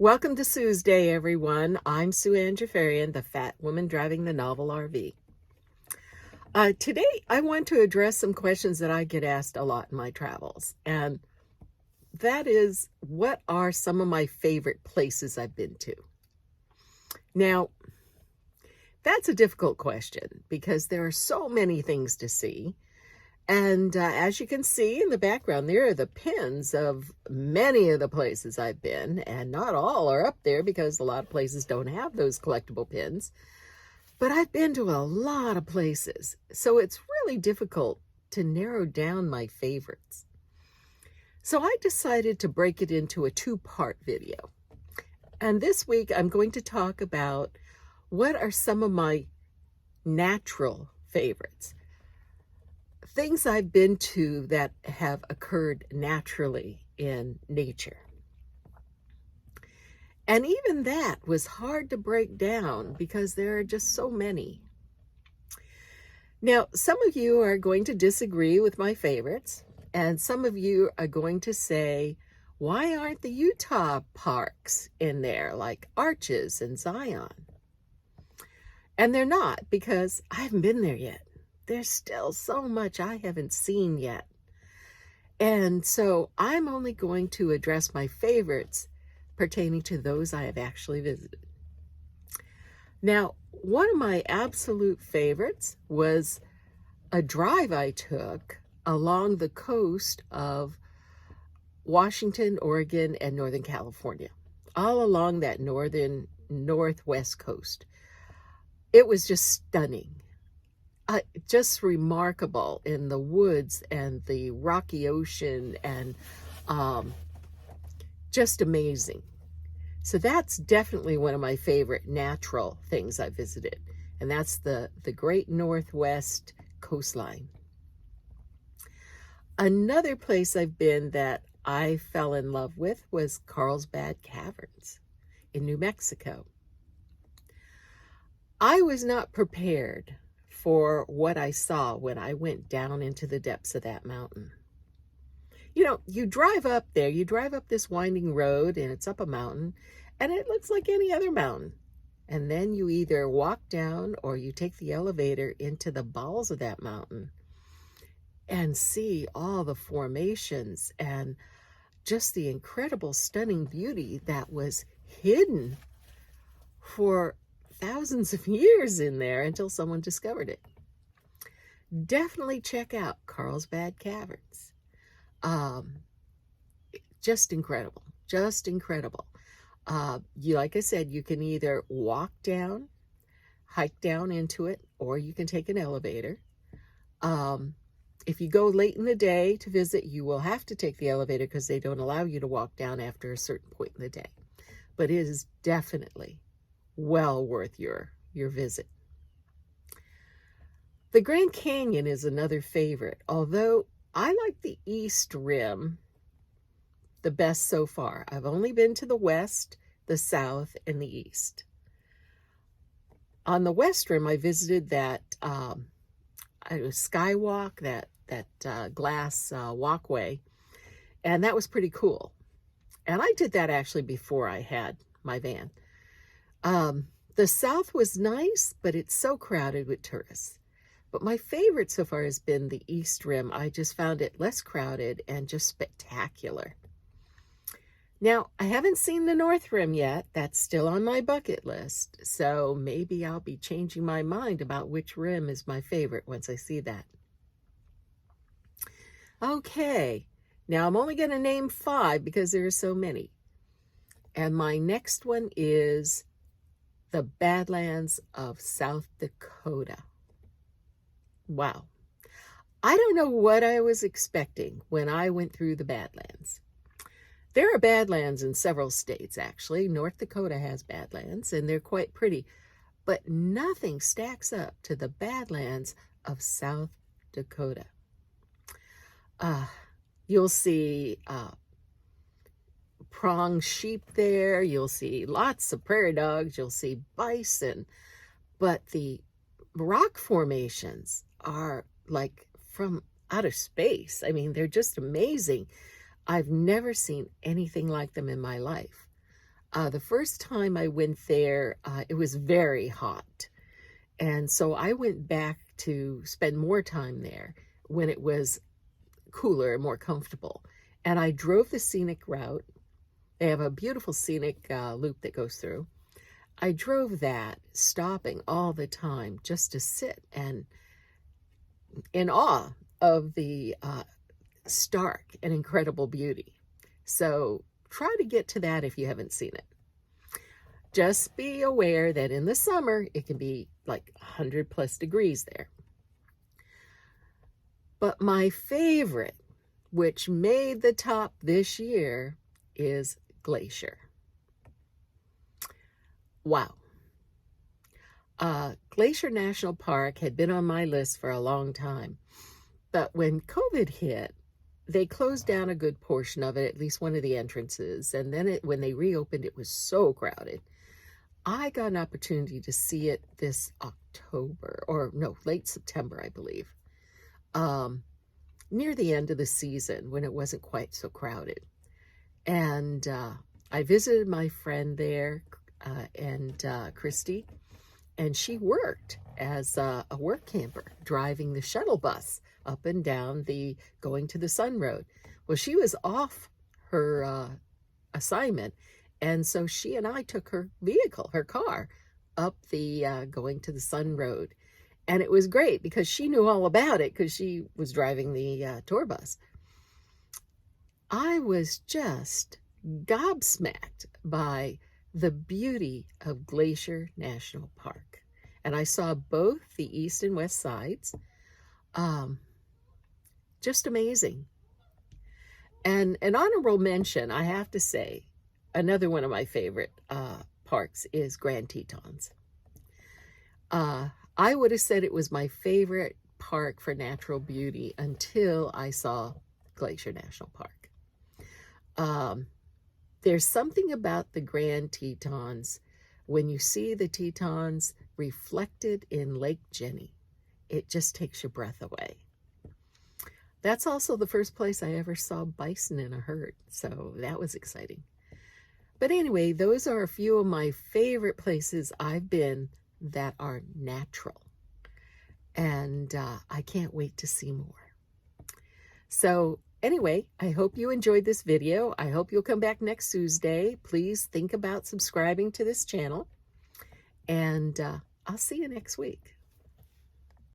Welcome to Sue's Day, everyone. I'm Sue Ann Jafarian, the fat woman driving the novel RV. Today, I want to address some questions that I get asked a lot in my travels, and that is, what are some of my favorite places I've been to? Now, that's a difficult question because there are so many things to see. And as you can see in the background, there are the pins of many of the places I've been, and not all are up there because a lot of places don't have those collectible pins. But I've been to a lot of places, so it's really difficult to narrow down my favorites. So I decided to break it into a two-part video. And this week I'm going to talk about what are some of my natural favorites. Things I've been to that have occurred naturally in nature. And even that was hard to break down because there are just so many. Now, some of you are going to disagree with my favorites, and some of you are going to say, why aren't the Utah parks in there, like Arches and Zion? And they're not, because I haven't been there yet. There's still so much I haven't seen yet. And so I'm only going to address my favorites pertaining to those I have actually visited. Now, one of my absolute favorites was a drive I took along the coast of Washington, Oregon, and Northern California, all along that northwest coast. It was just stunning. Just remarkable in the woods and the rocky ocean, and just amazing. So that's definitely one of my favorite natural things I visited, and that's the Great Northwest coastline. Another place I've been that I fell in love with was Carlsbad Caverns in New Mexico. I was not prepared for what I saw when I went down into the depths of that mountain. You know, you drive up there, you drive up this winding road, and it's up a mountain, and it looks like any other mountain. And then you either walk down or you take the elevator into the bowels of that mountain and see all the formations and just the incredible, stunning beauty that was hidden for thousands of years in there until someone discovered it. Definitely check out Carlsbad Caverns. Just incredible, just incredible. Like I said, you can either walk down, hike down into it, or you can take an elevator. If you go late in the day to visit, you will have to take the elevator because they don't allow you to walk down after a certain point in the day. But it is definitely well worth your visit. The Grand Canyon is another favorite, although I like the East Rim the best so far. I've only been to the West, the South, and the East. On the West Rim, I visited that skywalk, that glass walkway, and that was pretty cool. And I did that actually before I had my van. The South was nice, but it's so crowded with tourists. But my favorite so far has been the East Rim. I just found it less crowded and just spectacular. Now, I haven't seen the North Rim yet. That's still on my bucket list. So maybe I'll be changing my mind about which rim is my favorite once I see that. Okay, now I'm only going to name 5 because there are so many. And my next one is the Badlands of South Dakota. Wow. I don't know what I was expecting when I went through the Badlands. There are Badlands in several states, actually. North Dakota has Badlands, and they're quite pretty. But nothing stacks up to the Badlands of South Dakota. You'll see prong sheep there. You'll see lots of prairie dogs. You'll see bison. But the rock formations are like from outer space. I mean, they're just amazing. I've never seen anything like them in my life. The first time I went there, it was very hot. And so I went back to spend more time there when it was cooler and more comfortable. And I drove the scenic route. They have a beautiful scenic loop that goes through. I drove that, stopping all the time just to sit and in awe of the stark and incredible beauty. So try to get to that if you haven't seen it. Just be aware that in the summer, it can be like 100 plus degrees there. But my favorite, which made the top this year, is Glacier. Wow. Glacier National Park had been on my list for a long time. But when COVID hit, they closed down a good portion of it, at least one of the entrances. And then when they reopened, it was so crowded. I got an opportunity to see it this October, or no, late September, I believe, near the end of the season when it wasn't quite so crowded. And I visited my friend there, Christy, and she worked as a work camper, driving the shuttle bus up and down the Going to the Sun Road. Well, she was off her assignment, and so she and I took her vehicle, her car, up the Going to the Sun Road. And it was great because she knew all about it because she was driving the tour bus. I was just gobsmacked by the beauty of Glacier National Park. And I saw both the east and west sides. Just amazing. And an honorable mention, I have to say, another one of my favorite parks is Grand Tetons. I would have said it was my favorite park for natural beauty until I saw Glacier National Park. There's something about the Grand Tetons when you see the Tetons reflected in Lake Jenny. It just takes your breath away. That's also the first place I ever saw bison in a herd, so that was exciting. But anyway, those are a few of my favorite places I've been that are natural. And I can't wait to see more. So anyway, I hope you enjoyed this video. I hope you'll come back next Tuesday. Please think about subscribing to this channel. And I'll see you next week.